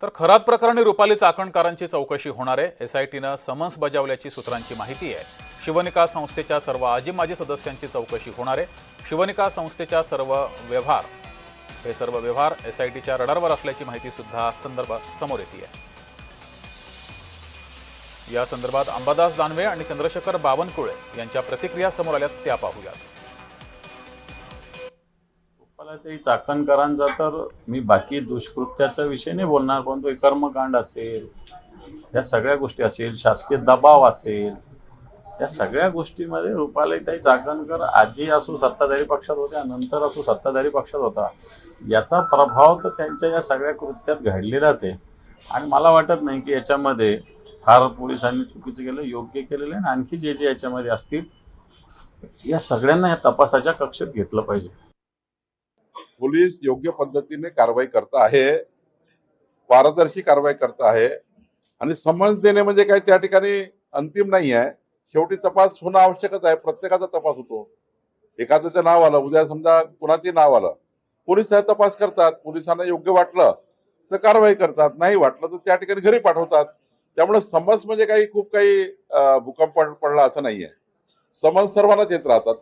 तर खरात प्रकरणी रुपाली चाकणकरांची चौकशी होणार आहे। एसआयटीनं समन्स बजावल्याची सूत्रांची माहिती आहे। शिवनिका संस्थेच्या सर्व आजी माजी सदस्यांची चौकशी होणार आहे। शिवनिका संस्थेच्या सर्व व्यवहार एसआयटीच्या रडारवर असल्याची माहिती सुद्धा समोर येते आहे। या संदर्भात अंबादास दानवे आणि चंद्रशेखर बावनकुळे यांच्या प्रतिक्रिया समोर आल्यात, त्या पाहूयात। रुपाली चाकणकरांचा तर मी बाकी दुष्कृत्याचा विषय नाही बोलणार, पण तो कर्मकांड असेल, या सगळ्या गोष्टी असेल, शासकीय दबाव असेल, या सगळ्या गोष्टीमध्ये रुपाली चाकणकर आधी असो सत्ताधारी पक्षात होत्या, नंतर असो सत्ताधारी पक्षात होता, याचा प्रभाव तर त्यांच्या या सगळ्या कृत्यात घडलेलाच आहे। आणि मला वाटत नाही की याच्यामध्ये फार पोलिसांनी चुकीचं केलं, योग्य केलेलं आहे। आणि आणखी जे जे याच्यामध्ये असतील, या सगळ्यांना या तपासाच्या कक्षेत घेतलं पाहिजे। पोलीस योग्य पद्धतीने कारवाई करत आहे, पारदर्शी कारवाई करत आहे। आणि समन्स देणे म्हणजे काय त्या ठिकाणी अंतिम नाही आहे, शेवटी तपास होणं आवश्यकच आहे। प्रत्येकाचा तपास होतो, एखाद्याचं नाव आलं, उद्या समजा कुणाचे नाव आलं, पोलीस तपास करतात, पोलिसांना योग्य वाटलं तर कारवाई करतात, नाही वाटलं तर त्या ठिकाणी घरी पाठवतात। त्यामुळे समन्स म्हणजे काही खूप काही भूकंप पडला असं नाहीये, समन्स सर्वांनाच येत राहतात।